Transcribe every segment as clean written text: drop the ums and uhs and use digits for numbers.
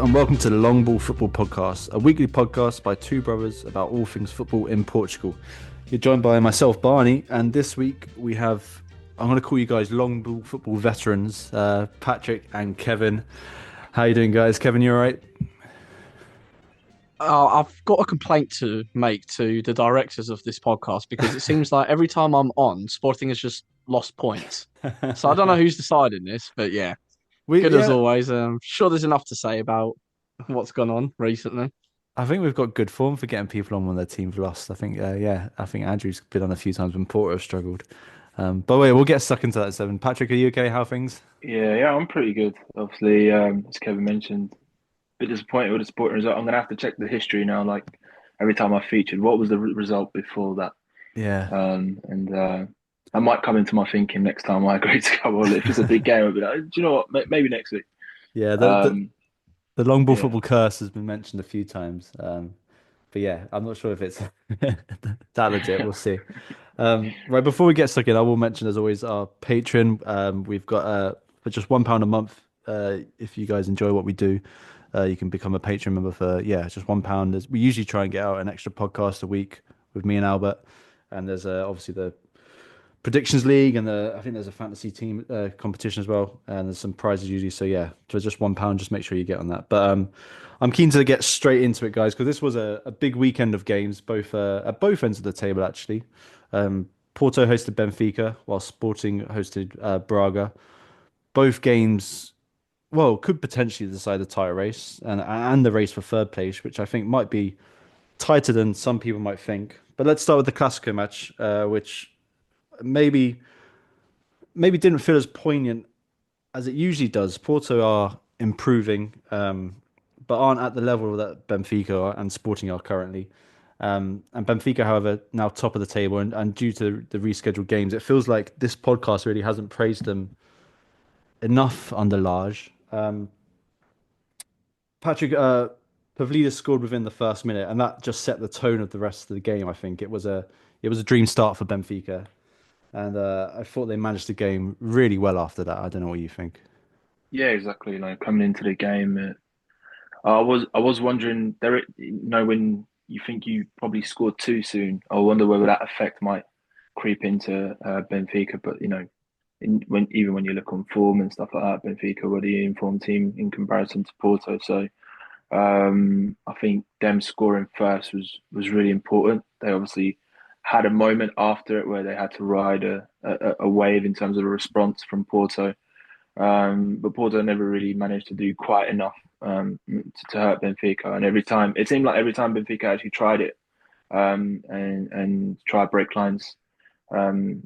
and welcome to the Ball Futebol Podcast, a weekly podcast by two brothers about all things football in Portugal. You're joined by myself, Barney, and this week we have, I'm going to call you guys Ball Futebol veterans, Patrick and Kevin. How you doing, guys? Kevin, you all right? I've got a complaint to make to the directors of this podcast because it seems like every time I'm on, Sporting has just lost points. So I don't know who's deciding this, but yeah, good as Yeah, always. I'm sure there's enough to say about what's gone on recently. I think we've got good form for getting people on when their team's lost. I think, I think Andrew's been on a few times when Porto have struggled. But wait, we'll get stuck into that seven. Patrick, are you okay? How are things? Yeah, I'm pretty good. Obviously, as Kevin mentioned, a bit disappointed with the Sporting result. I'm gonna have to check the history now. Like every time I featured, what was the result before that? Yeah, And I might come into my thinking next time I agree to come on. If it's a big game, I'll be like, do you know what? Maybe next week. yeah. Um, The long ball yeah, football curse has been mentioned a few times. But yeah, I'm not sure if it's that legit. We'll see. Right, before we get stuck in, I will mention as always our Patreon. We've got for just £1 a month. If you guys enjoy what we do, you can become a Patreon member for just £1. We usually try and get out an extra podcast a week with me and Albert, and there's obviously the predictions league and I think there's a fantasy team competition as well, and there's some prizes usually. So yeah, for just £1, just make sure you get on that. But I'm keen to get straight into it, guys, because this was a big weekend of games, both at both ends of the table actually. Porto hosted Benfica, while Sporting hosted Braga. Both games, well, could potentially decide the title race and the race for third place, which I think might be tighter than some people might think. But let's start with the Clásico match, which maybe didn't feel as poignant as it usually does. Porto are improving, but aren't at the level that Benfica and Sporting are currently. And Benfica, however, now top of the table, and due to the rescheduled games, it feels like this podcast really hasn't praised them enough under Lage. Patrick, Pavlidis scored within the first minute, and that just set the tone of the rest of the game. I think it was a dream start for Benfica. And I thought they managed the game really well after that. I don't know what you think. yeah, exactly. Like coming into the game, I was wondering there. When you think you probably scored too soon, I wonder whether that effect might creep into Benfica. But even when you look on form and stuff like that, Benfica were the informed team in comparison to Porto. So I think them scoring first was really important. They obviously had a moment after it where they had to ride a wave in terms of a response from Porto. But Porto never really managed to do quite enough to hurt Benfica. And it seemed like every time Benfica actually tried it and tried break lines,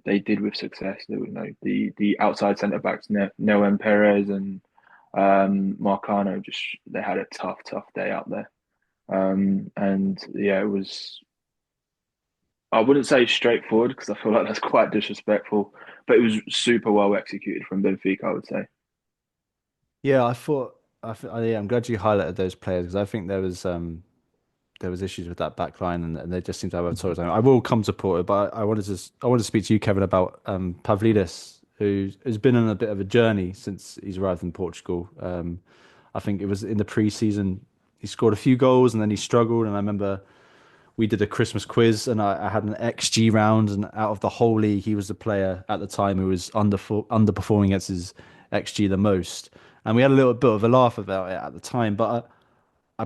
they did with success. There were the outside centre backs, Noem Perez and Marcano, just they had a tough day out there. And yeah, it was. I wouldn't say straightforward because I feel like that's quite disrespectful, but it was super well executed from Benfica, I would say. Yeah, yeah, I'm glad you highlighted those players because I think there was issues with that back line and they just seem to have a sort of time. I will come to Porto, but I wanted to speak to you, Kevin, about Pavlidis, who's been on a bit of a journey since he's arrived in Portugal. I think it was in the pre-season he scored a few goals and then he struggled, and I remember we did a Christmas quiz and I had an XG round, and out of the whole league, he was the player at the time who was underperforming against his XG the most. And we had a little bit of a laugh about it at the time, but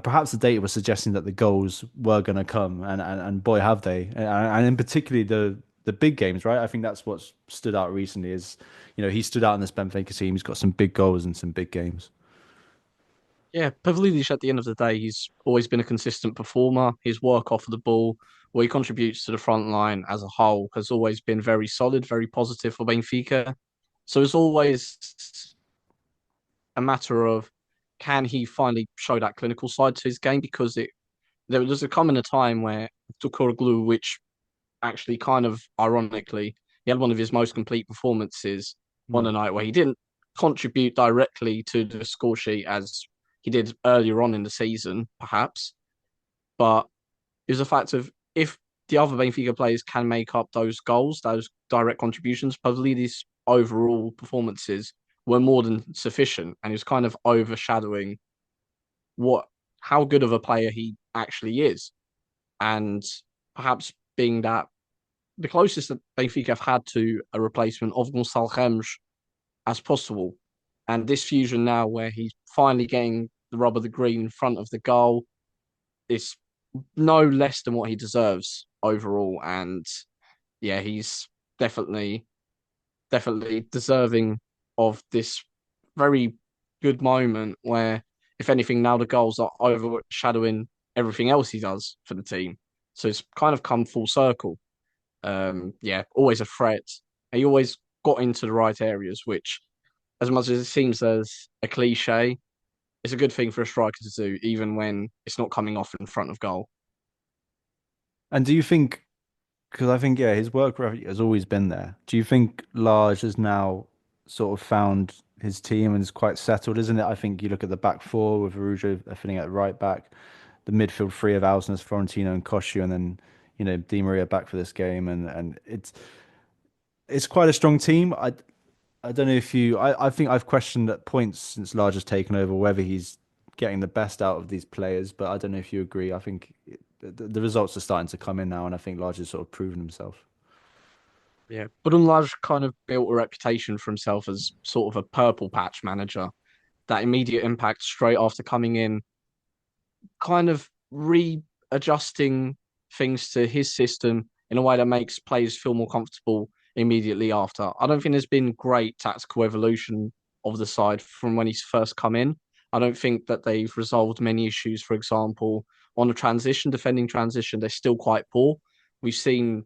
perhaps the data was suggesting that the goals were going to come, and boy, have they! And in particularly the big games, right? I think that's what stood out recently. Is he stood out in this Benfica team. He's got some big goals and some big games. Yeah, Pavlidis at the end of the day, he's always been a consistent performer. His work off of the ball, where he contributes to the front line as a whole, has always been very solid, very positive for Benfica. So it's always a matter of can he finally show that clinical side to his game because there was a come in a time where Tukoroglu, which actually kind of ironically, he had one of his most complete performances on Mm. a night where he didn't contribute directly to the score sheet as he did earlier on in the season, perhaps. But it was a fact of if the other Benfica players can make up those goals, those direct contributions, Pavlidis' overall performances were more than sufficient, and he was kind of overshadowing how good of a player he actually is, and perhaps being that the closest that Benfica have had to a replacement of Gonçalo Ramos as possible. And this fusion now, where he's finally getting the rub of the green in front of the goal, is no less than what he deserves overall. And yeah, he's definitely, definitely deserving of this very good moment where, if anything, now the goals are overshadowing everything else he does for the team. So it's kind of come full circle. Yeah, always a threat. He always got into the right areas, which, as much as it seems as a cliche, it's a good thing for a striker to do, even when it's not coming off in front of goal. And do you think, because I think, yeah, his work rate has always been there. Do you think Lage has now sort of found his team and is quite settled, isn't it? I think you look at the back four with Arujo filling at right back, the midfield three of Alsnes, Florentino, and Koscielny, and then, Di Maria back for this game. And it's quite a strong team. I don't know if I think I've questioned at points since Lage has taken over whether he's getting the best out of these players, but I don't know if you agree. I think the results are starting to come in now, and I think Lage has sort of proven himself. Yeah, but Lage kind of built a reputation for himself as sort of a purple patch manager. That immediate impact straight after coming in, kind of readjusting things to his system in a way that makes players feel more comfortable immediately after. I don't think there's been great tactical evolution of the side from when he's first come in. I don't think that they've resolved many issues. For example, on the transition, defending transition, they're still quite poor. We've seen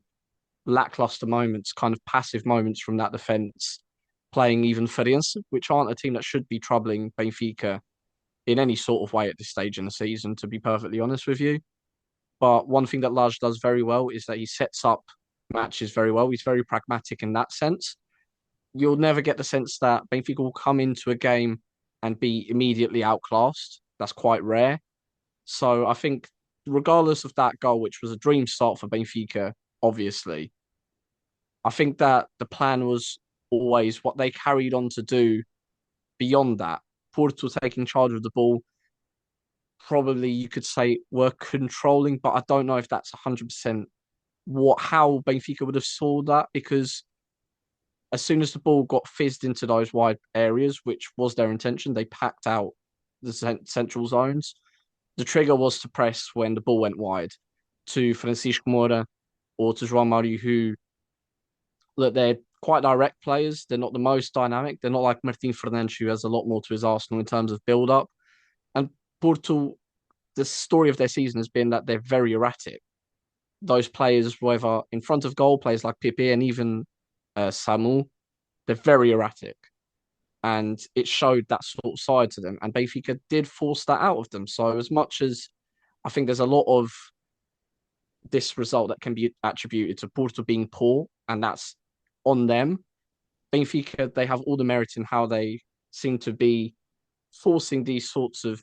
lackluster moments, kind of passive moments from that defence, playing even Feirense, which aren't a team that should be troubling Benfica in any sort of way at this stage in the season, to be perfectly honest with you. But one thing that Lage does very well is that he sets up matches very well. He's very pragmatic in that sense. You'll never get the sense that Benfica will come into a game and be immediately outclassed. That's quite rare. So I think, regardless of that goal, which was a dream start for Benfica, obviously, I think that the plan was always what they carried on to do beyond that. Porto taking charge of the ball, probably you could say were controlling, but I don't know if that's 100% how Benfica would have saw that, because as soon as the ball got fizzed into those wide areas, which was their intention, they packed out the central zones. The trigger was to press when the ball went wide to Francisco Moura or to João Mario, who, look, they're quite direct players. They're not the most dynamic. They're not like Martin Fernandes, who has a lot more to his arsenal in terms of build up. And Porto, the story of their season has been that they're very erratic. Those players, whether in front of goal, players like Pepe and even Samu, they're very erratic. And it showed that sort of side to them. And Benfica did force that out of them. So as much as I think there's a lot of this result that can be attributed to Porto being poor, and that's on them, Benfica, they have all the merit in how they seem to be forcing these sorts of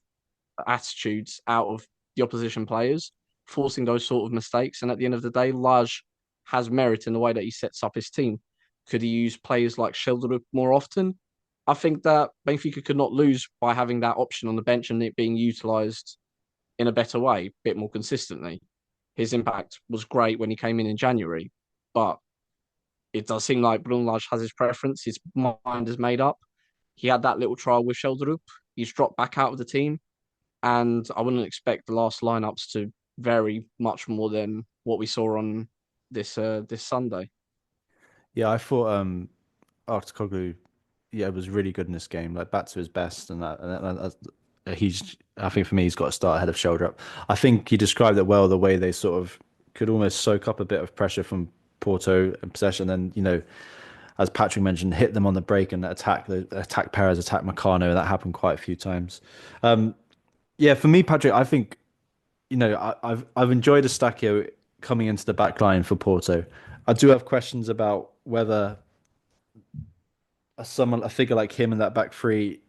attitudes out of the opposition players, forcing those sort of mistakes. And at the end of the day, Lage has merit in the way that he sets up his team. Could he use players like Sheldrup more often? I think that Benfica could not lose by having that option on the bench and it being utilised in a better way, a bit more consistently. His impact was great when he came in January, but it does seem like Bruno Lage has his preference. His mind is made up. He had that little trial with Sheldrup. He's dropped back out of the team, and I wouldn't expect the last lineups to vary much more than what we saw on this Sunday. Yeah, I thought Artokoglu, yeah, was really good in this game, like back to his best, I think for me, he's got to start ahead of Sheldrup. I think he described it well, the way they sort of could almost soak up a bit of pressure from Porto in possession, and as Patrick mentioned, hit them on the break and attack Perez, attack Meccano. That happened quite a few times. Yeah, for me, Patrick, I think I've enjoyed Eustáquio coming into the back line for Porto. I do have questions about whether a figure like him in that back three,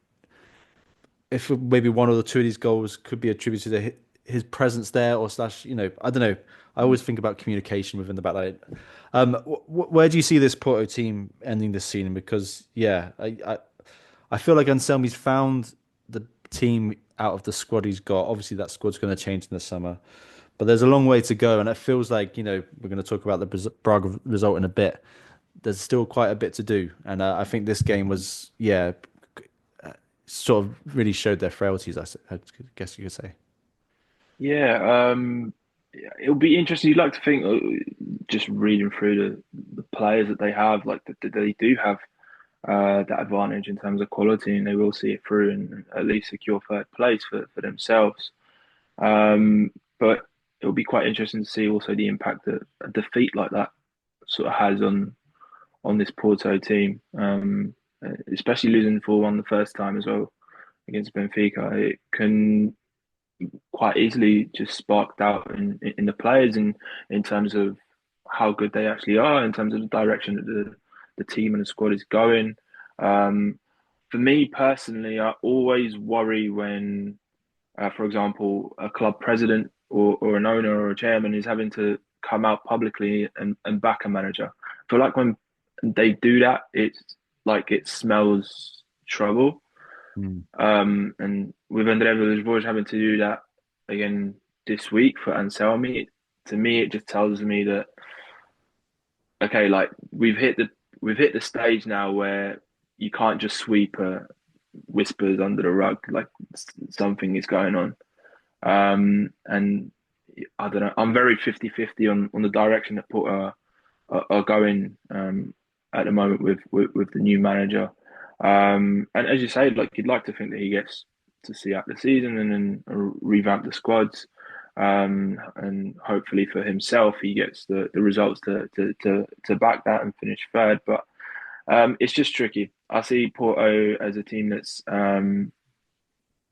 if maybe one or the two of these goals could be attributed to his presence there, or slash, I don't know. I always think about communication within the back line. Where do you see this Porto team ending this season? Because yeah, I feel like Anselmi's found the team out of the squad he's got. Obviously, that squad's going to change in the summer, but there's a long way to go, and it feels like, we're going to talk about the Braga result in a bit. There's still quite a bit to do, and I think this game was, sort of really showed their frailties, I guess you could say. Yeah, it'll be interesting. You'd like to think, just reading through the players that they have, like that they do have that advantage in terms of quality, and they will see it through and at least secure third place for themselves. But it'll be quite interesting to see also the impact that a defeat like that sort of has on this Porto team, especially losing 4-1 the first time as well against Benfica. It can quite easily just spark doubt in the players and in terms of how good they actually are, in terms of the direction that the team and the squad is going. Um, for me personally, I always worry when, for example, a club president or an owner or a chairman is having to come out publicly and back a manager. I feel like when they do that, it's like it smells trouble. Mm. And with André Villas-Boas having to do that again this week for Anselmi, to me it just tells me that okay, like we've hit the stage now where you can't just sweep whispers under the rug, like something is going on. And I don't know. I'm very 50-50 on the direction that Porto are going at the moment with the new manager. And as you say, like you'd like to think that he gets to see out the season and then revamp the squads. And hopefully for himself, he gets the results to back that and finish third. But it's just tricky. I see Porto as a team that's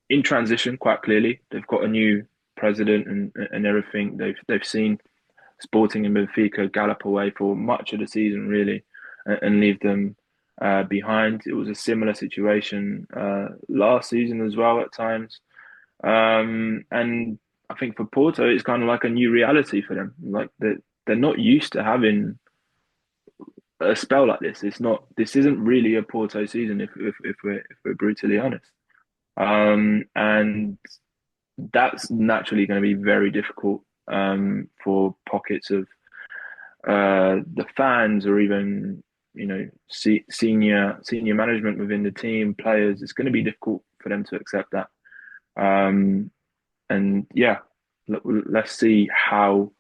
in transition quite clearly. They've got a new president and everything. They've seen Sporting and Benfica gallop away for much of the season, really, and leave them behind. It was a similar situation last season as well at times. And I think for Porto, it's kind of like a new reality for them. Like they're not used to having a spell like this. It's not. This isn't really a Porto season, if we're brutally honest. And that's naturally going to be very difficult for pockets of the fans or even senior management within the team, players. It's going to be difficult for them to accept that. And yeah, let's see how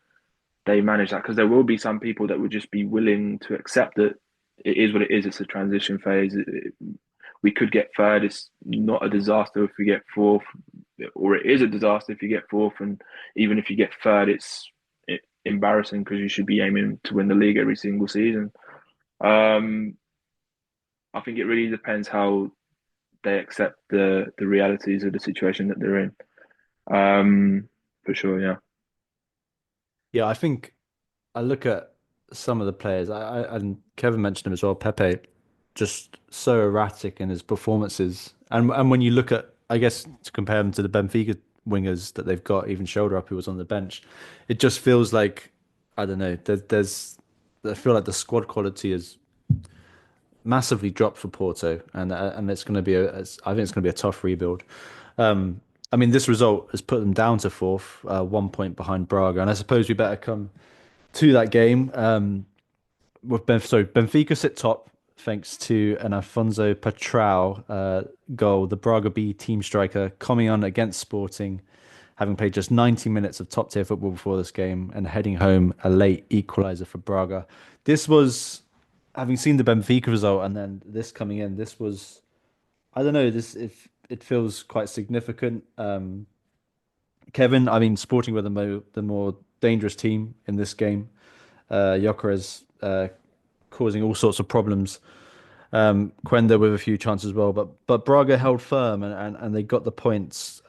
they manage that, because there will be some people that would just be willing to accept that it is what it is. It's a transition phase. We could get third. It's not a disaster if we get fourth, or it is a disaster if you get fourth. And even if you get third, it's embarrassing because you should be aiming to win the league every single season. I think it really depends how they accept the realities of the situation that they're in. For sure, yeah. Yeah, I think I look at some of the players, and Kevin mentioned him as well, Pepe, just so erratic in his performances. And when you look at, I guess, to compare him to the Benfica wingers that they've got, even Shoulder Up, who was on the bench, it just feels like, I don't know, I feel like the squad quality is massively dropped for Porto, and it's going to be I think it's going to be a tough rebuild. I mean, this result has put them down to fourth, 1 point behind Braga, and I suppose we better come to that game. Benfica sit top thanks to an Afonso Patrão goal. The Braga B team striker coming on against Sporting, having played just 90 minutes of top tier football before this game, and heading home a late equaliser for Braga. This was, having seen the Benfica result and then this coming in, this was, I don't know, this if it feels quite significant. Kevin, I mean, Sporting were the more dangerous team in this game. Gyökeres causing all sorts of problems. Quenda with a few chances as well, but Braga held firm and they got the points.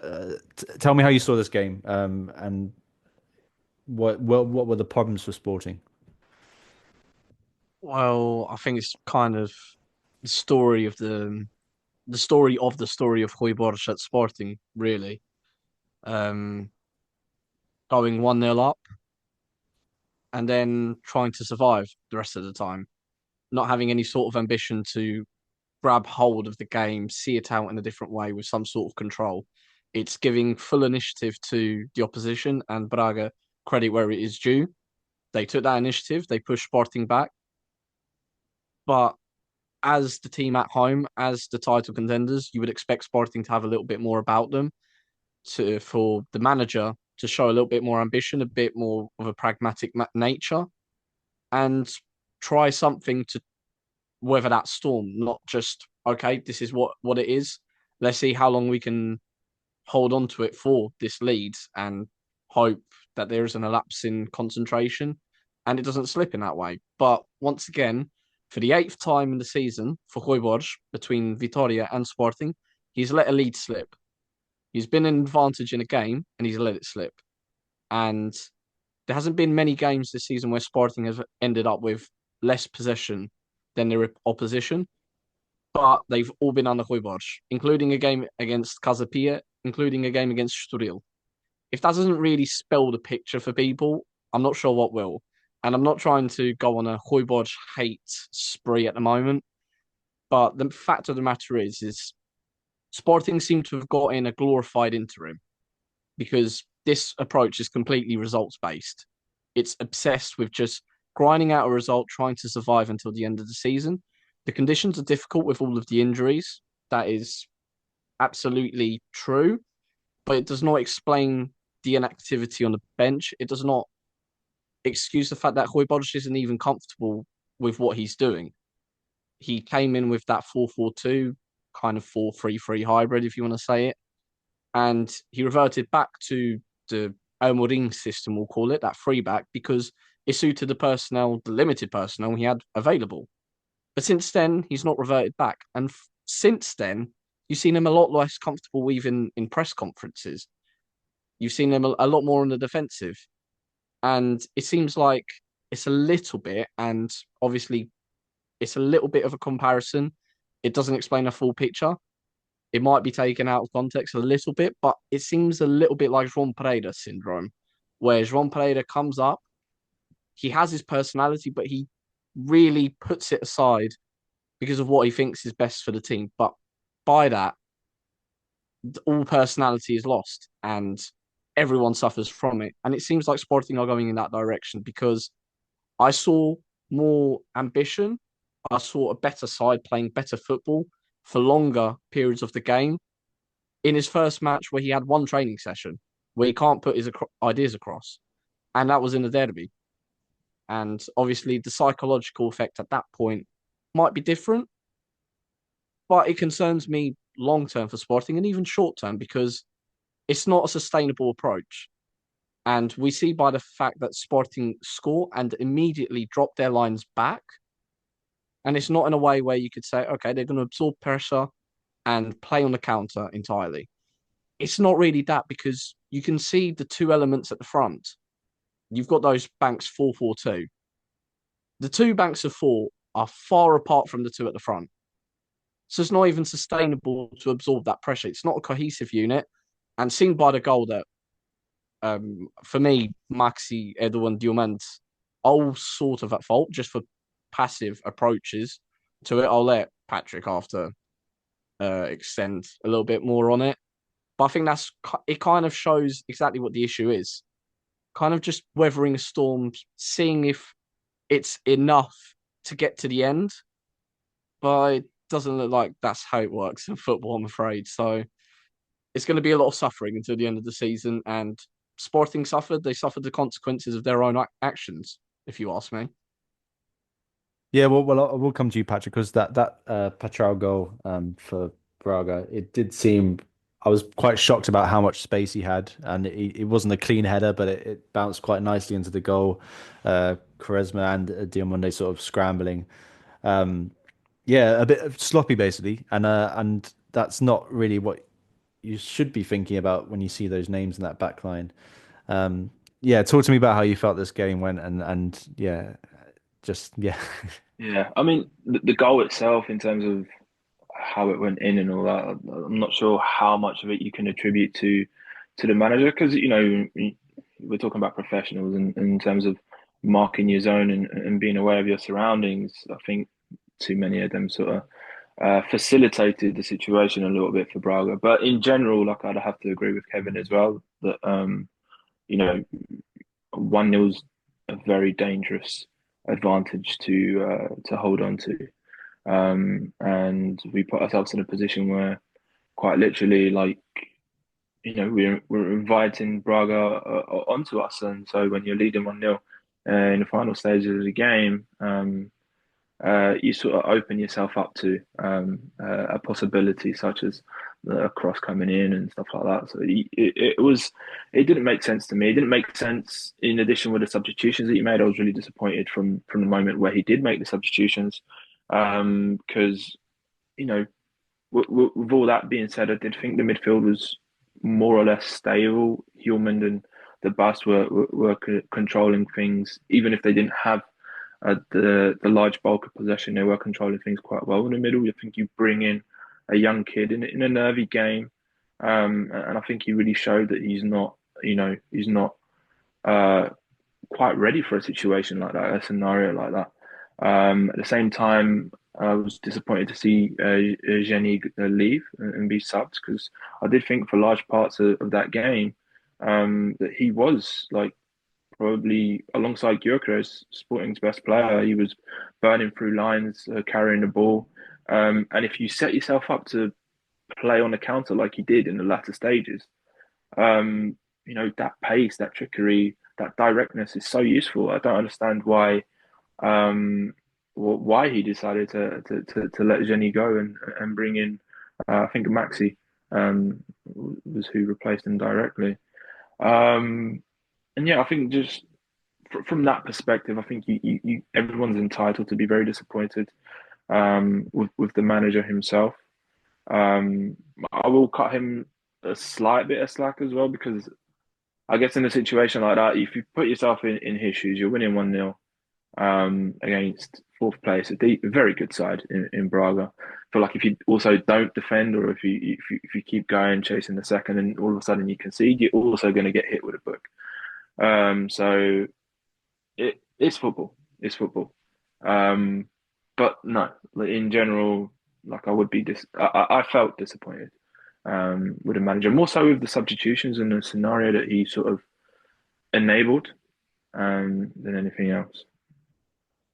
Tell me how you saw this game, and what were the problems for Sporting? Well, I think it's kind of the story of the story of the story of Rui Borges at Sporting, really. Um, Going 1-0 up and then trying to survive the rest of the time, not having any sort of ambition to grab hold of the game, see it out in a different way with some sort of control. It's giving full initiative to the opposition, and Braga, credit where it is due. They took that initiative, they pushed Sporting back. But as the team at home, as the title contenders, you would expect Sporting to have a little bit more about them, for the manager to show a little bit more ambition, a bit more of a pragmatic nature, and try something to weather that storm. Not just, okay, this is what it is. Let's see how long we can hold on to it for this lead and hope that there isn't a lapse in concentration and it doesn't slip in that way. But once again, for the 8th time in the season for Rui Borges, between Vitoria and Sporting, he's let a lead slip. He's been an advantage in a game and he's let it slip. And there hasn't been many games this season where Sporting has ended up with less possession than their opposition, but they've all been under Rui Borges, including a game against Casa Pia, including a game against Estoril. If that doesn't really spell the picture for people, I'm not sure what will. And I'm not trying to go on a Rui Borges hate spree at the moment, but the fact of the matter is Sporting seem to have got in a glorified interim because this approach is completely results based. It's obsessed with just grinding out a result, trying to survive until the end of the season. The conditions are difficult with all of the injuries. That is absolutely true, but it does not explain the inactivity on the bench. It does not excuse the fact that Rui Borges isn't even comfortable with what he's doing. He came in with that 4-4-2, kind of 4-3-3 hybrid, if you want to say it. And he reverted back to the Amorim system, we'll call it, that three back, because it suited the personnel, the limited personnel he had available. But since then, he's not reverted back. And since then, you've seen him a lot less comfortable even in press conferences. You've seen him a lot more on the defensive. And it seems like it's a little bit, and obviously it's a little bit of a comparison. It doesn't explain a full picture. It might be taken out of context a little bit, but it seems a little bit like João Pereira syndrome, where João Pereira comes up, he has his personality, but he really puts it aside because of what he thinks is best for the team. But by that, all personality is lost and everyone suffers from it. And it seems like Sporting are going in that direction because I saw more ambition. I saw a better side playing better football for longer periods of the game. In his first match, where he had one training session, where he can't put his ideas across, and that was in the derby. And obviously, the psychological effect at that point might be different, but it concerns me long term for Sporting and even short term because it's not a sustainable approach. And we see by the fact that Sporting score and immediately drop their lines back. And it's not in a way where you could say, okay, they're going to absorb pressure and play on the counter entirely. It's not really that because you can see the two elements at the front. You've got those banks 4-4-2. The two banks of four are far apart from the two at the front. So it's not even sustainable to absorb that pressure. It's not a cohesive unit. And seen by the goal that, for me, Maxi, Edu and Diomande all sort of at fault just for passive approaches to it. I'll let Patrick after extend a little bit more on it. But I think it kind of shows exactly what the issue is. Kind of just weathering a storm, seeing if it's enough to get to the end. But it doesn't look like that's how it works in football, I'm afraid. So it's going to be a lot of suffering until the end of the season. And Sporting suffered. They suffered the consequences of their own actions, if you ask me. Yeah, well, I will come to you, Patrick, because that Patrao goal for Braga, it did seem. I was quite shocked about how much space he had, and it wasn't a clean header, but it bounced quite nicely into the goal. Quaresma and Diomande sort of scrambling. Yeah, a bit sloppy basically, and that's not really what you should be thinking about when you see those names in that back line. Yeah, talk to me about how you felt this game went, and yeah, just yeah. Yeah, I mean the goal itself, in terms of how it went in and all that, I'm not sure how much of it you can attribute to the manager because we're talking about professionals and in terms of marking your zone and being aware of your surroundings. I think too many of them sort of facilitated the situation a little bit for Braga. But in general, like I'd have to agree with Kevin as well that you know 1-0 is a very dangerous advantage to hold on to. And we put ourselves in a position where quite literally, like, we're inviting Braga onto us. And so when you're leading 1-0 in the final stages of the game, you sort of open yourself up to a possibility such as a cross coming in and stuff like that. So it didn't make sense to me. It didn't make sense in addition with the substitutions that he made. I was really disappointed from the moment where he did make the substitutions, because with all that being said, I did think the midfield was more or less stable. Hillman and the Bus were controlling things, even if they didn't have the large bulk of possession. They were controlling things quite well in the middle. I think you bring in a young kid in a nervy game, and I think he really showed that he's not quite ready for a situation like that, a scenario like that. At the same time, I was disappointed to see Jenny leave and be subbed, because I did think for large parts of that game that he was like probably alongside Gyökeres, Sporting's best player. He was burning through lines, carrying the ball. And if you set yourself up to play on the counter like he did in the latter stages, that pace, that trickery, that directness is so useful. I don't understand why he decided to let Jenny go and bring in, I think Maxi was who replaced him directly. And yeah, I think just from that perspective, I think everyone's entitled to be very disappointed with the manager himself. I will cut him a slight bit of slack as well, because I guess in a situation like that, if you put yourself in his shoes, you're winning 1-0 against fourth place, a very good side in Braga. I feel like if you also don't defend, or if you keep going chasing the second, and all of a sudden you concede, you're also going to get hit with a book. So it's football. It's football. But no, in general, like I would be I felt disappointed with the manager, more so with the substitutions and the scenario that he sort of enabled than anything else.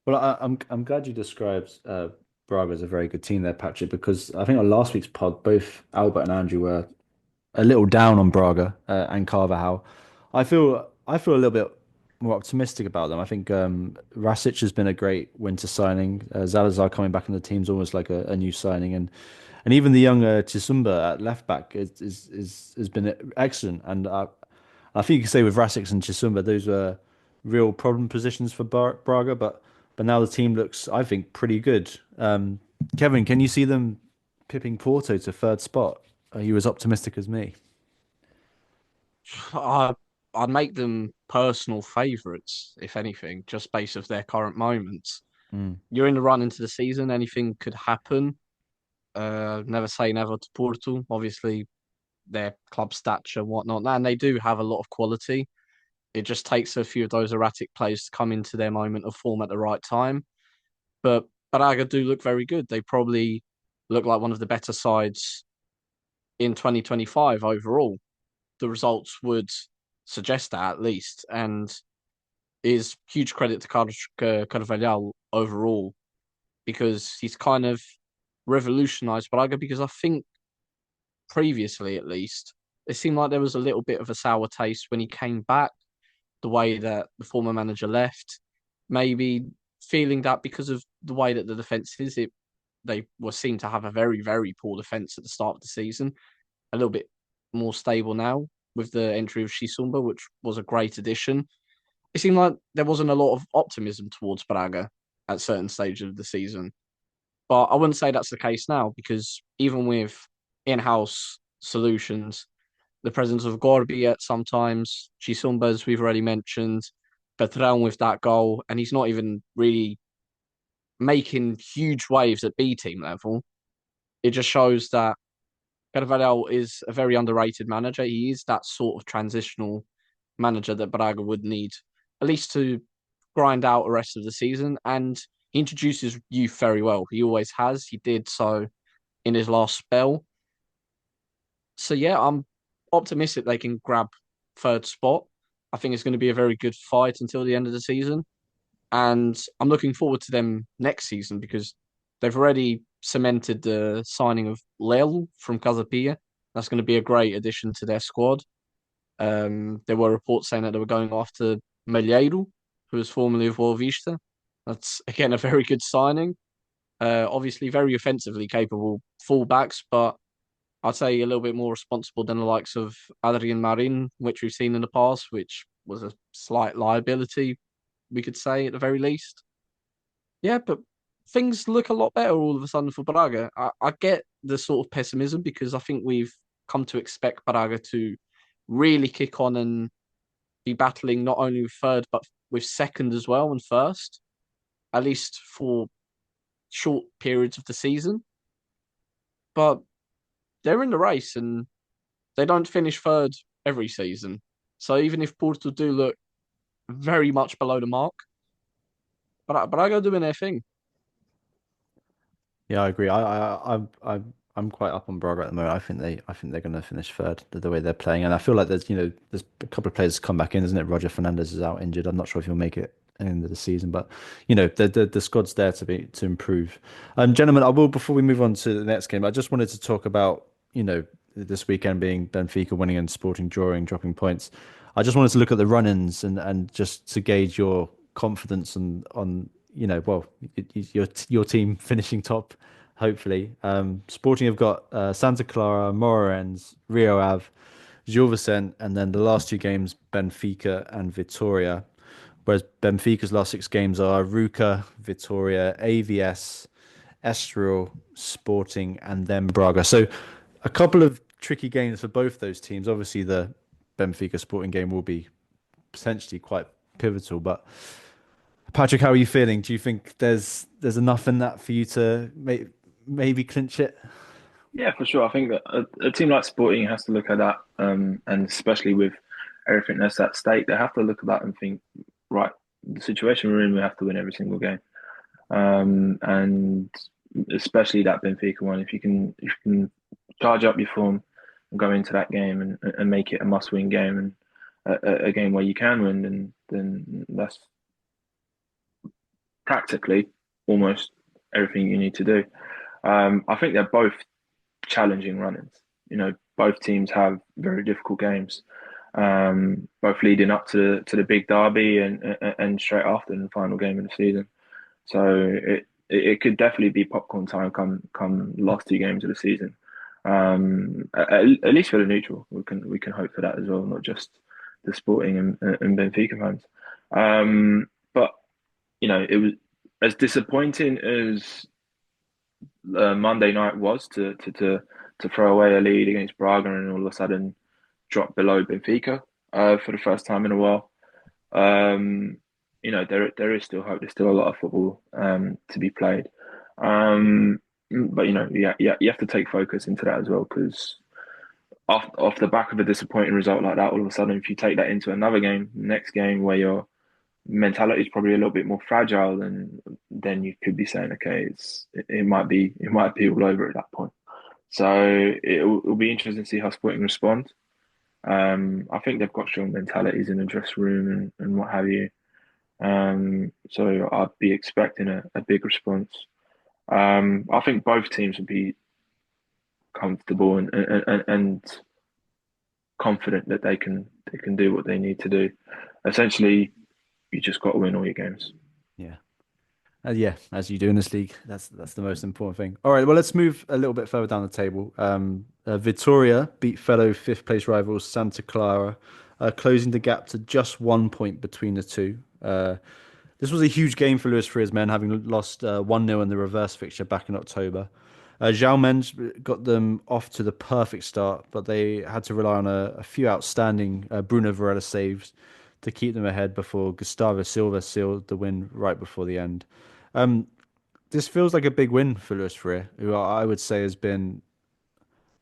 Well, I'm glad you described Braga as a very good team there, Patrick, because I think on last week's pod, both Albert and Andrew were a little down on Braga and Carvajal. I feel a little bit more optimistic about them. I think Rasic has been a great winter signing. Zalazar coming back in the team's almost like a new signing, and even the young Chisumba at left back has been excellent. And I think you can say with Rasic and Chisumba, those were real problem positions for Braga, but now the team looks, I think, pretty good. Kevin, can you see them pipping Porto to third spot? Are you as optimistic as me? I'd make them personal favourites, if anything, just based off their current moments. Mm. You're in the run into the season, anything could happen. Never say never to Porto. Obviously, their club stature and whatnot, and they do have a lot of quality. It just takes a few of those erratic players to come into their moment of form at the right time. But Braga do look very good. They probably look like one of the better sides in 2025 overall. The results would suggest that, at least, and is huge credit to Carvalhal overall, because he's kind of revolutionised Braga, because I think previously, at least, it seemed like there was a little bit of a sour taste when he came back, the way that the former manager left, maybe feeling that because of the way that the defence is, they were seen to have a very, very poor defence at the start of the season. A little bit more stable now with the entry of Shisumba, which was a great addition. It seemed like there wasn't a lot of optimism towards Braga at certain stages of the season. But I wouldn't say that's the case now, because even with in-house solutions, the presence of Gorby at sometimes, Chisumba, as we've already mentioned, Petron with that goal, and he's not even really making huge waves at B team level. It just shows that Carvalhal is a very underrated manager. He is that sort of transitional manager that Braga would need, at least to grind out the rest of the season. And he introduces youth very well. He always has. He did so in his last spell. So yeah, I'm optimistic they can grab third spot. I think it's going to be a very good fight until the end of the season. And I'm looking forward to them next season because they've already cemented the signing of Lel from Casapia. That's going to be a great addition to their squad. There were reports saying that they were going after Malheiro, who was formerly of Boa Vista. That's again a very good signing. Obviously, very offensively capable fullbacks, but I'd say a little bit more responsible than the likes of Adrian Marin, which we've seen in the past, which was a slight liability, we could say at the very least. Yeah, but things look a lot better all of a sudden for Braga. I get the sort of pessimism because I think we've come to expect Braga to really kick on and be battling not only with third but with second as well and first, at least for short periods of the season. But they're in the race and they don't finish third every season. So even if Porto do look very much below the mark, Braga are doing their thing. Yeah, I agree. I'm quite up on Braga at the moment. I think they're going to finish third the way they're playing, and I feel like there's a couple of players come back in, isn't it? Roger Fernandez is out injured. I'm not sure if he'll make it at the end of the season, but the squad's there to improve. Gentlemen, I will before we move on to the next game. I just wanted to talk about this weekend being Benfica winning and Sporting drawing, dropping points. I just wanted to look at the run-ins and just to gauge your confidence on your team finishing top, hopefully. Sporting have got Santa Clara, Moreirense, Rio Ave, Gil Vicente, and then the last two games, Benfica and Vitória. Whereas Benfica's last six games are Ruca, Vitória, AVS, Estoril, Sporting, and then Braga. So a couple of tricky games for both those teams. Obviously, the Benfica Sporting game will be potentially quite pivotal, but Patrick, how are you feeling? Do you think there's enough in that for you to maybe clinch it? Yeah, for sure. I think that a team like Sporting has to look at that, and especially with everything that's at stake, they have to look at that and think, right, the situation we're in, we have to win every single game, and especially that Benfica one. If you can charge up your form and go into that game and make it a must-win game and a game where you can win, then that's practically almost everything you need to do. I think they're both challenging run-ins. Both teams have very difficult games, both leading up to the big derby and straight after the final game of the season. So it could definitely be popcorn time come last two games of the season. At least for the neutral, we can hope for that as well, not just the Sporting and Benfica fans. But it was as disappointing as Monday night was to throw away a lead against Braga and all of a sudden drop below Benfica for the first time in a while. There is still hope. There's still a lot of football to be played. But you have to take focus into that as well because off the back of a disappointing result like that, all of a sudden, if you take that into another game, next game where your mentality is probably a little bit more fragile, then you could be saying, okay, it might be all over at that point. So it'll be interesting to see how Sporting respond. I think they've got strong mentalities in the dressing room and what have you. So I'd be expecting a big response. I think both teams would be comfortable and confident that they can do what they need to do. Essentially, you just got to win all your games. Yeah. Yeah, as you do in this league, that's the most important thing. All right, well, let's move a little bit further down the table. Vitória beat fellow fifth place rivals Santa Clara, closing the gap to just 1 point between the two. This was a huge game for Luis Fria's men, having lost 1-0 in the reverse fixture back in October. João Mendes got them off to the perfect start, but they had to rely on a few outstanding Bruno Varela saves to keep them ahead before Gustavo Silva sealed the win right before the end. This feels like a big win for Luis Freire, who I would say has been,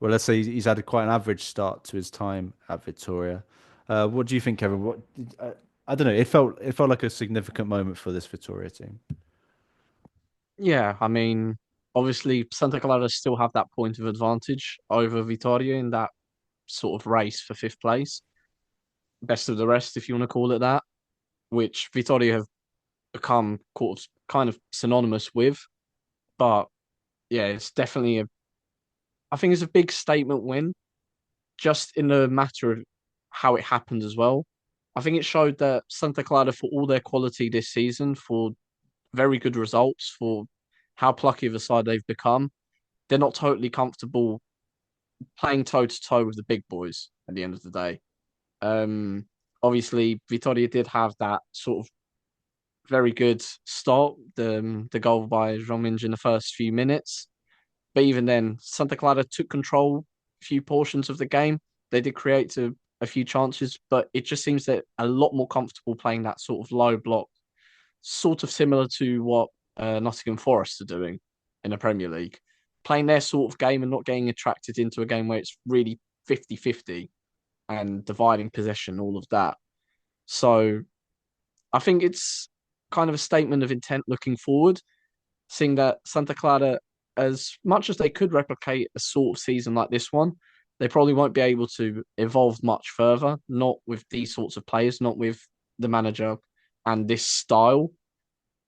well, let's say he's had quite an average start to his time at Victoria. What do you think, Kevin? I don't know. It felt like a significant moment for this Victoria team. Yeah, I mean, Obviously, Santa Clara still have that point of advantage over Vitória in that sort of race for fifth place. Best of the rest, if you want to call it that, which Vitória have become kind of synonymous with. But yeah, it's definitely I think it's a big statement win, just in the matter of how it happened as well. I think it showed that Santa Clara, for all their quality this season, for very good results, for how plucky of a side they've become, they're not totally comfortable playing toe to toe with the big boys at the end of the day. Um, Obviously, Vitória did have that sort of very good start, the goal by João Minge in the first few minutes. But even then, Santa Clara took control a few portions of the game. They did create a few chances, but it just seems that a lot more comfortable playing that sort of low block, sort of similar to what Nottingham Forest are doing in the Premier League. Playing their sort of game and not getting attracted into a game where it's really 50-50 and dividing possession, all of that. So I think it's kind of a statement of intent looking forward, seeing that Santa Clara, as much as they could replicate a sort of season like this one, they probably won't be able to evolve much further, not with these sorts of players, not with the manager and this style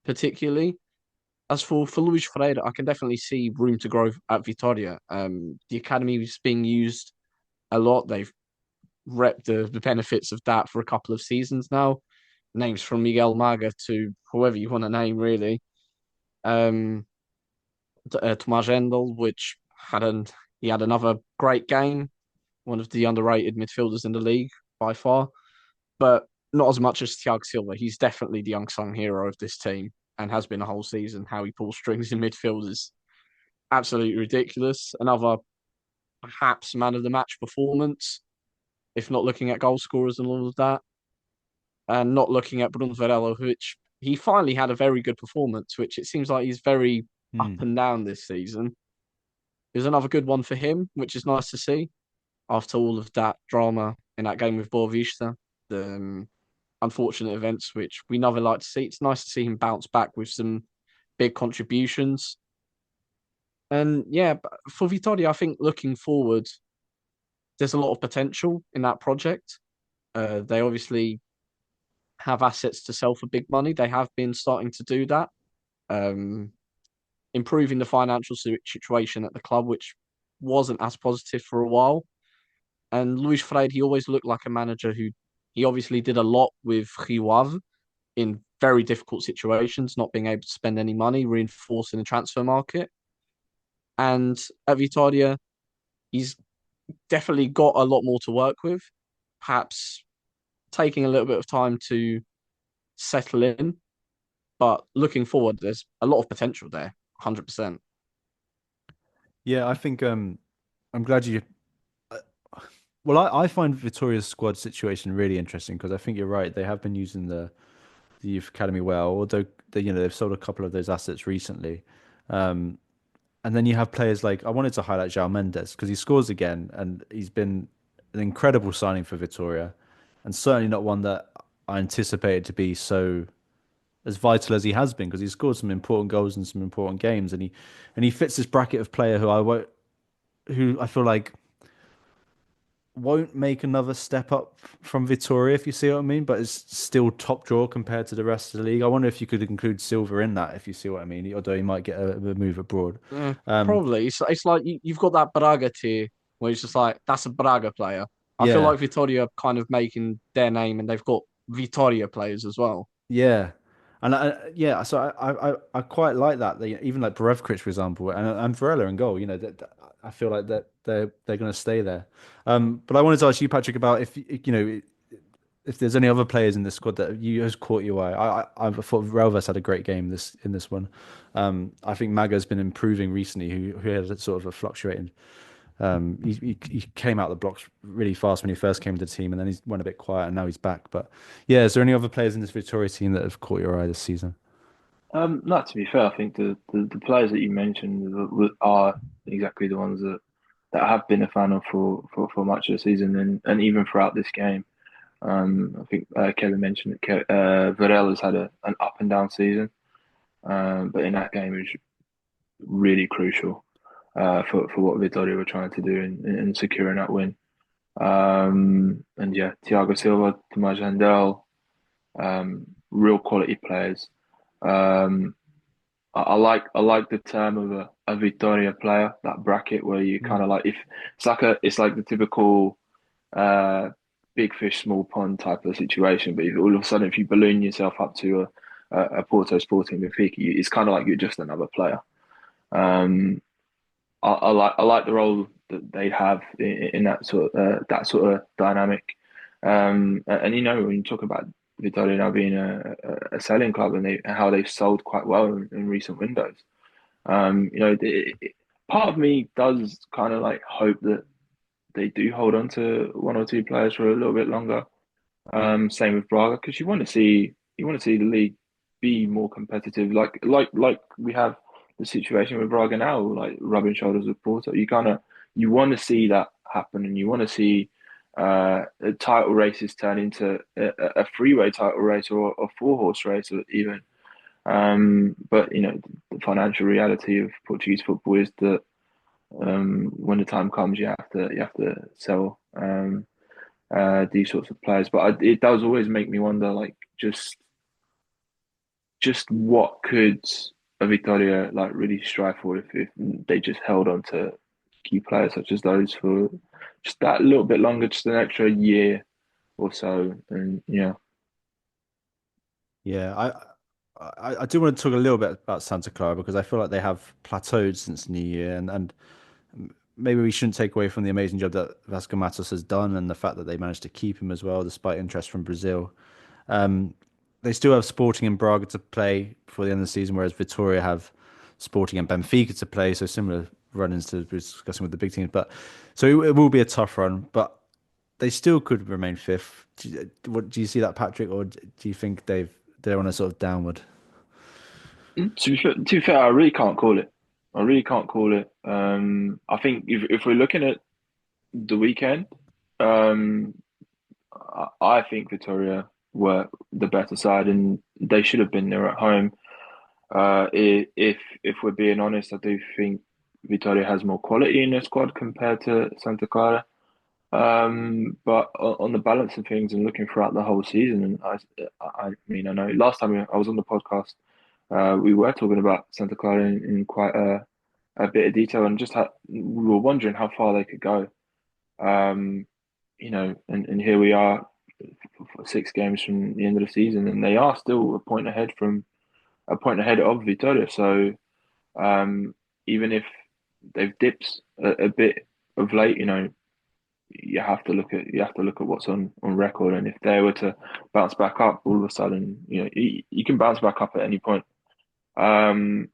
particularly. As for Luis Freire, I can definitely see room to grow at Vitória. The academy is being used a lot. They've reaped the benefits of that for a couple of seasons now. Names from Miguel Maga to whoever you want to name, really. Um, Tomás Endel, which he had another great game, one of the underrated midfielders in the league by far, but not as much as Thiago Silva. He's definitely the unsung hero of this team and has been a whole season. How he pulls strings in midfield is absolutely ridiculous. Another perhaps man of the match performance, if not looking at goal scorers and all of that, and not looking at Bruno Varela, which he finally had a very good performance, which it seems like he's very up and down this season. It was another good one for him, which is nice to see after all of that drama in that game with Boavista, the unfortunate events which we never like to see. It's nice to see him bounce back with some big contributions. And yeah, for Vitória, I think looking forward, there's a lot of potential in that project. They obviously have assets to sell for big money. They have been starting to do that, um, improving the financial situation at the club, which wasn't as positive for a while. And Luis Freire, he always looked like a manager who he obviously did a lot with Rio Ave in very difficult situations, not being able to spend any money, reinforcing the transfer market. And at Vitória, he's definitely got a lot more to work with, perhaps taking a little bit of time to settle in. But looking forward, there's a lot of potential there, 100%. Yeah, I think I'm glad you. uh, Well, I find Victoria's squad situation really interesting because I think you're right. They have been using the youth academy well, although they've sold a couple of those assets recently. Um, and then you have players like I wanted to highlight João Mendes because he scores again, and he's been an incredible signing for Victoria, and certainly not one that I anticipated to be so as vital as he has been because he scored some important goals in some important games, and he fits this bracket of player who I feel like won't make another step up from Victoria, if you see what I mean, but is still top drawer compared to the rest of the league. I wonder if you could include Silva in that, if you see what I mean, although he might get a move abroad. Probably. It's like you've got that Braga tier where it's just like, that's a Braga player. I feel Yeah, like Vitória are kind of making their name and they've got Vitória players as well. yeah. And yeah, so I quite like that. Even like Borevkic, for example, and Varela in goal. I feel like that they're going to stay there. But I wanted to ask you, Patrick, about if there's any other players in this squad that you has caught your eye. I thought Relvas had a great game in this one. I think Maga's been improving recently. Who had a sort of a fluctuating. He came out the blocks really fast when he first came to the team, and then he went a bit quiet, and now he's back. But yeah, is there any other players in this Victoria team that have caught your eye this season? No, to be fair, I think the players that you mentioned are exactly the ones that I have been a fan of for much of the season and even throughout this game. I think Kevin mentioned that Varela's had an up and down season, but in that game, really crucial for what Vitória were trying to do in securing that win. And yeah, Thiago Silva, Tomás Handel, real quality players. Um, I like the term of a Vitória player, that bracket where you kind of like if it's like the typical uh big fish small pond type of situation, but if all of a sudden if you balloon yourself up to a Porto Sporting Benfica, it's kind of like you're just another player. Um, I like the role that they have in that sort of dynamic. And you know when you talk about Vitória now being a selling club and how they've sold quite well in recent windows. You know, part of me does kind of like hope that they do hold on to one or two players for a little bit longer. Same with Braga because you want to see the league be more competitive, like we have the situation with Braga now, like rubbing shoulders with Porto. You want to see that happen, and you want to see title races turn into a freeway title race or a four-horse race, or even. But you know, the financial reality of Portuguese football is that when the time comes, you have to sell. These sorts of players. But it does always make me wonder, like just what could a Victoria like really strive for if they just held on to key players such as those for just that little bit longer, just an extra year or so, and yeah. Yeah, I do want to talk a little bit about Santa Clara because I feel like they have plateaued since New Year, and maybe we shouldn't take away from the amazing job that Vasco Matos has done and the fact that they managed to keep him as well, despite interest from Brazil. Um, they still have Sporting and Braga to play before the end of the season, whereas Vitória have Sporting and Benfica to play. So similar run-ins to we discussing with the big teams. But so it will be a tough run, but they still could remain fifth. Do you see that, Patrick, or do you think they're on a sort of downward? To be fair, I really can't call it. I really can't call it. I think if we're looking at the weekend, um, I think Victoria were the better side, and they should have been there at home. If we're being honest, I do think Vitória has more quality in their squad compared to Santa Clara. But on the balance of things and looking throughout the whole season, and I mean, I know last time I was on the podcast, we were talking about Santa Clara in quite a bit of detail, and just we were wondering how far they could go. Um, you know, and here we are, 6 games from the end of the season, and they are still a point ahead of Vitória. So um, even if they've dipped a bit of late, you know, you have to look at what's on record, and if they were to bounce back up, all of a sudden, you know, you can bounce back up at any point. Um,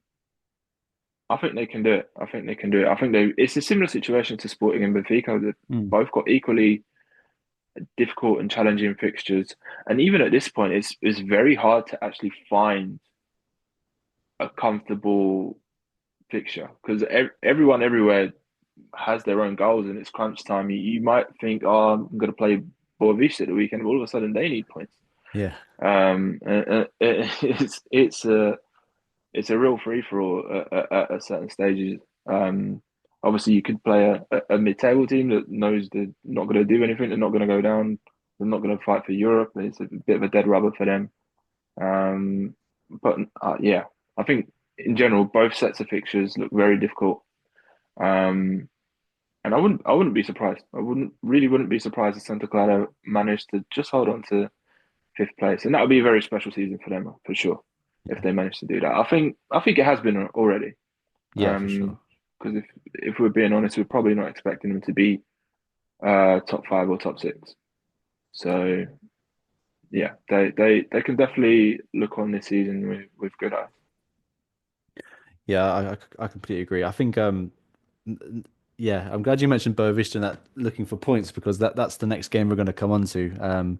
I think they can do it. I think they can do it. I think it's a similar situation to Sporting and Benfica. They've Mm. both got equally difficult and challenging fixtures, and even at this point, it's very hard to actually find a comfortable fixture because everyone everywhere has their own goals and it's crunch time. You might think, oh, I'm going to play Boavista the weekend, but all of a sudden they need points. Yeah. It's a real free for all at certain stages. Obviously, you could play a mid-table team that knows they're not going to do anything, they're not going to go down, they're not going to fight for Europe. It's a bit of a dead rubber for them. But yeah, I think in general both sets of fixtures look very difficult. Um, and I wouldn't be surprised. I wouldn't be surprised if Santa Clara managed to just hold on to fifth place, and that would be a very special season for them for sure if Yeah. they manage to do that. I think it has been already. Yeah, for sure. Because if we're being honest, we're probably not expecting them to be top five or top six. So yeah, they can definitely look on this season with good eyes. Yeah, I completely agree. I think yeah, I'm glad you mentioned Boavista and that looking for points because that's the next game we're going to come on to.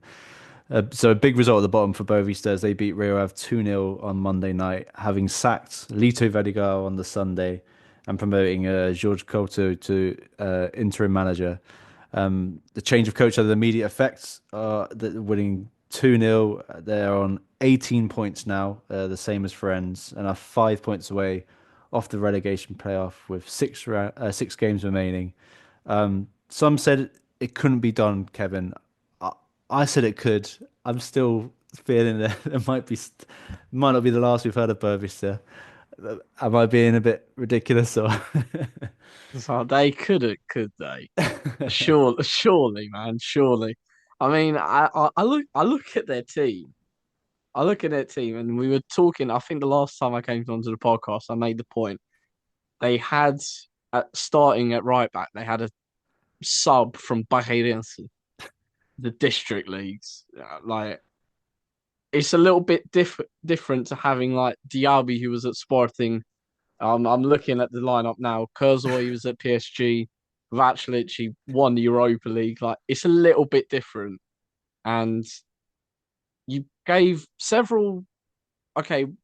So a big result at the bottom for Boavista as they beat Rio Ave 2-0 on Monday night, having sacked Lito Vidigal on the Sunday and promoting Jorge Couto to interim manager. The change of coach had an immediate effect, winning 2-0. They're on 18 points now, the same as Friends, and are 5 points away off the relegation playoff with six games remaining. Some said it couldn't be done, Kevin. I, I said it could. I'm still feeling that it might not be the last we've heard of Bervista. Am I being a bit ridiculous or? So they could they? Surely, man, surely. I mean, I look at their team. I look at their team, and we were talking. I think the last time I came onto the podcast, I made the point. They had starting at right back. They had a sub from Barreirense, the district leagues. Like it's a little bit different to having like Diaby, who was at Sporting. I'm looking at the lineup now. Kurzawa, he was at PSG. Vaclav, he won the Europa League. Like it's a little bit different, and you gave several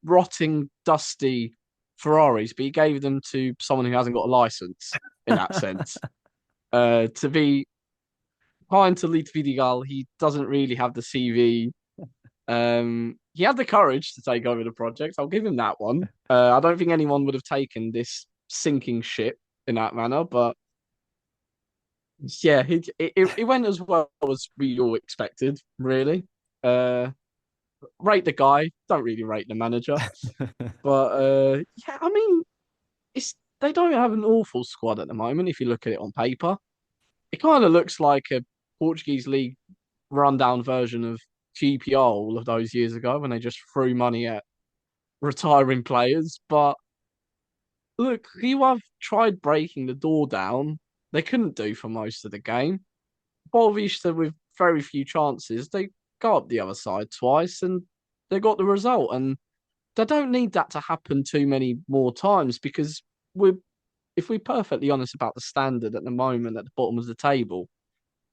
rotting, dusty Ferraris, but you gave them to someone who hasn't got a license in that sense. To be kind to Lead Vidigal, he doesn't really have the CV. He had the courage to take over the project. I'll give him that one. I don't think anyone would have taken this sinking ship in that manner, but yeah, it went as well as we all expected, really. Uh, Rate the guy, don't really rate the manager, but yeah, I mean, it's they don't have an awful squad at the moment. If you look at it on paper, it kind of looks like a Portuguese league rundown version of GPR all of those years ago when they just threw money at retiring players. But look, you have tried breaking the door down. They couldn't do for most of the game. Boavista with very few chances, they go up the other side twice and they got the result. And they don't need that to happen too many more times because if we're perfectly honest about the standard at the moment at the bottom of the table,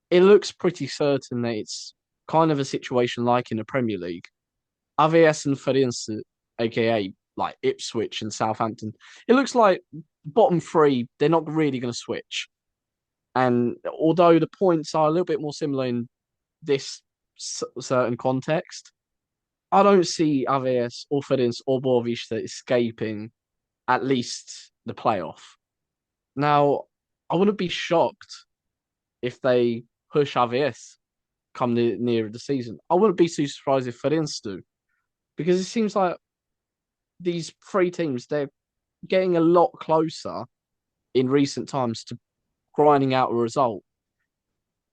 it looks pretty certain that it's kind of a situation like in the Premier League. AVS and Farense, aka like Ipswich and Southampton, it looks like bottom three, they're not really going to switch. And although the points are a little bit more similar in this certain context, I don't see AVS or Farense or Boavista escaping at least the playoff. Now, I wouldn't be shocked if they push AVS come nearer the season. I wouldn't be too surprised if Farense do, because it seems like these three teams, they're getting a lot closer in recent times to grinding out a result.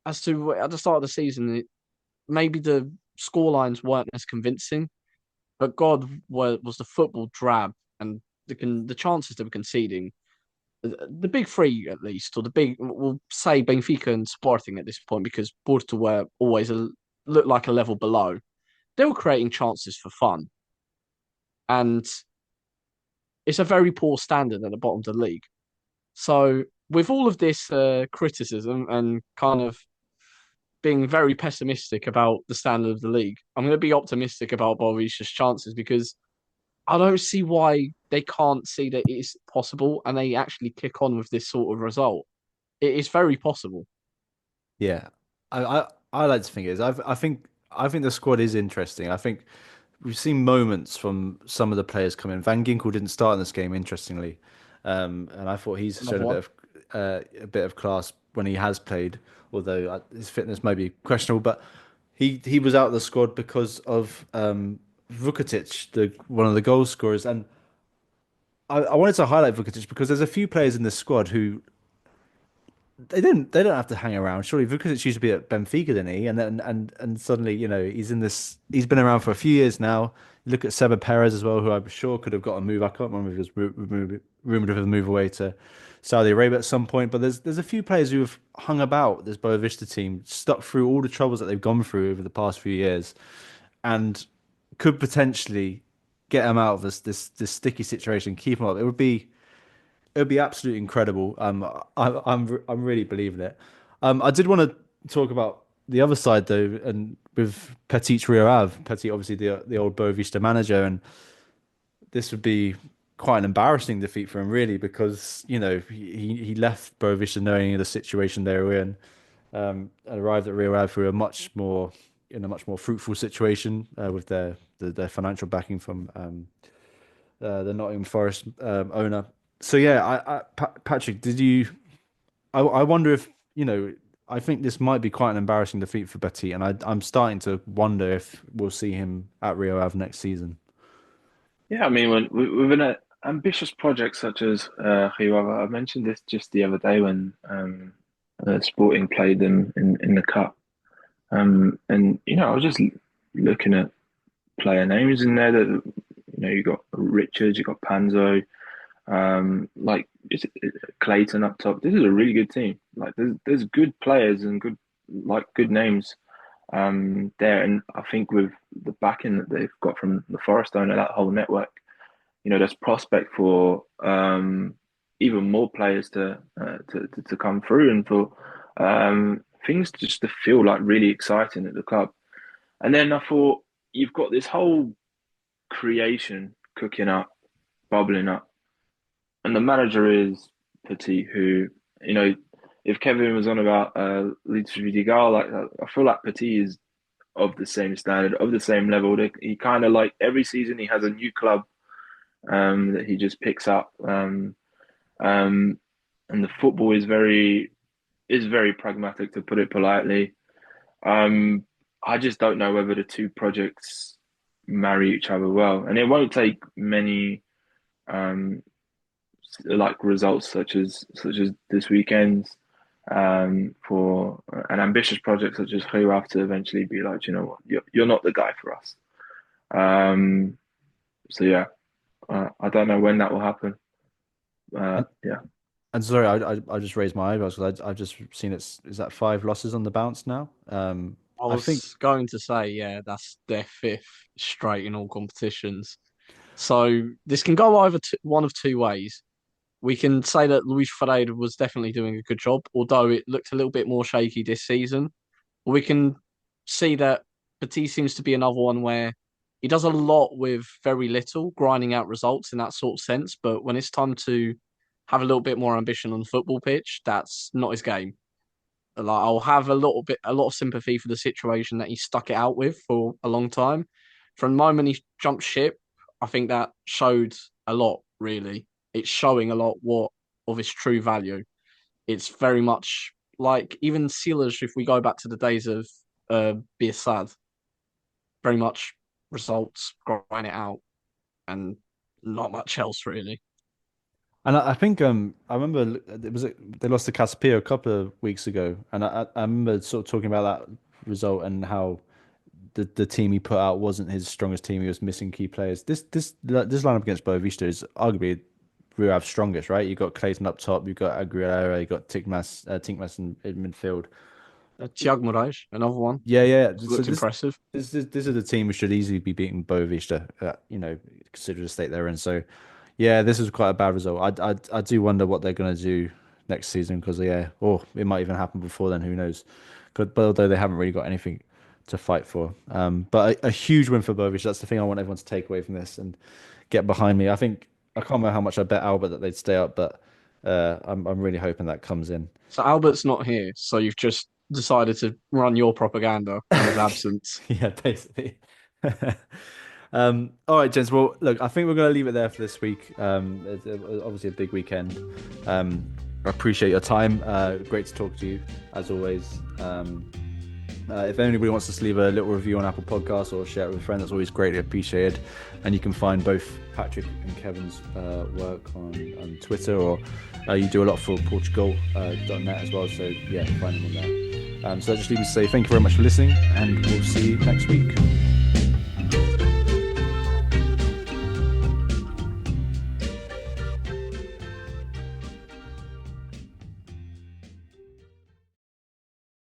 As to at the start of the season, maybe the scorelines weren't as convincing, but God was the football drab and the chances they were conceding. The big three, at least, or the big, we'll say Benfica and Sporting at this point, because Porto were always looked like a level below. They were creating chances for fun. And it's a very poor standard at the bottom of the league. So, with all of this criticism and kind of being very pessimistic about the standard of the league, I'm going to be optimistic about Boavista's chances because I don't see why they can't see that it is possible and they actually kick on with this sort of result. It is very possible. Yeah, I like to think it is. I think the squad is interesting. I think we've seen moments from some of the players come in. Van Ginkel didn't start in this game, interestingly, and I thought he's Another shown one. a bit of class when he has played, although his fitness may be questionable. But he was out of the squad because of Vukotic, the one of the goal scorers, and I wanted to highlight Vukotic because there's a few players in this squad who they don't have to hang around. Surely Vukovic used to be at Benfica, didn't he? And then and suddenly, he's in this. He's been around for a few years now. You look at Seba Perez as well, who I'm sure could have got a move. I can't remember if he was rumored of a move away to Saudi Arabia at some point. But there's a few players who have hung about this Boavista team, stuck through all the troubles that they've gone through over the past few years, and could potentially get them out of this sticky situation, keep them up. It would be absolutely incredible. I'm really believing it. I did want to talk about the other side though, and with Petit Rio Ave. Petit, obviously the old Boavista manager, and this would be quite an embarrassing defeat for him, really, because he left Boavista knowing the situation they were in, and arrived at Rio Ave through a much more fruitful situation with their financial backing from the Nottingham Forest owner. So yeah, Patrick, did you? I wonder if I think this might be quite an embarrassing defeat for Betty, and I'm starting to wonder if we'll see him at Rio Ave next season. Yeah, I mean, with an ambitious project such as Rio Ave, I mentioned this just the other day when Sporting played them in the cup. And I was just looking at player names in there that you got Richards, you got Panzo, like Clayton up top. This is a really good team. Like there's good players and good names there. And I think with the backing that they've got from the Forest owner, that whole network, there's prospect for even more players to come through and for things just to feel like really exciting at the club. And then I thought you've got this whole creation cooking up, bubbling up, and the manager is Petit, who if Kevin was on about Leeds Vidigal, like I feel like Petit is of the same standard, of the same level. He kind of like every season he has a new club that he just picks up, and the football is very pragmatic, to put it politely. I just don't know whether the two projects marry each other well, and it won't take many like results such as this weekend's for an ambitious project such as Rio Ave to eventually be like, you know what, you're not the guy for us. So yeah, I don't know when that will happen. Yeah. And sorry, I just raised my eyebrows because I've just seen is that 5 losses on the bounce now? I think going to say, yeah, that's their 5th straight in all competitions. So this can go either one of two ways. We can say that Luis Ferreira was definitely doing a good job, although it looked a little bit more shaky this season. Or we can see that Petit seems to be another one where he does a lot with very little, grinding out results in that sort of sense. But when it's time to have a little bit more ambition on the football pitch, that's not his game. Like, I'll have a lot of sympathy for the situation that he stuck it out with for a long time. From the moment he jumped ship, I think that showed a lot, really. It's showing a lot of its true value. It's very much like even Silas, if we go back to the days of Biasad, very much results, grind it out, and not much else, really. And I think I remember they lost to Caspio a couple of weeks ago, and I remember sort of talking about that result and how the team he put out wasn't his strongest team. He was missing key players. This lineup against Boavista is arguably Rio Ave's strongest, right? You got Clayton up top, you got Aguilera, you got Tinkmas in midfield. Thiago Moraes, another one. Yeah. Looks impressive. This is the team who should easily be beating Boavista. Consider the state they're in. So. Yeah, this is quite a bad result. I do wonder what they're going to do next season because it might even happen before then. Who knows? But although they haven't really got anything to fight for, but a huge win for Bovic. That's the thing I want everyone to take away from this and get behind me. I can't remember how much I bet Albert that they'd stay up, but I'm really hoping that comes in. So Albert's not here, so you've just decided to run your propaganda in his absence. Yeah, basically. All right, gents. Well, look, I think we're going to leave it there for this week. It's obviously a big weekend. I appreciate your time. Great to talk to you, as always. If anybody wants to leave a little review on Apple Podcasts or share it with a friend, that's always greatly appreciated. And you can find both Patrick and Kevin's work on Twitter, or you do a lot for Portugal.net as well. So, yeah, find them on there. So that just leaves me to say thank you very much for listening, and we'll see you next week.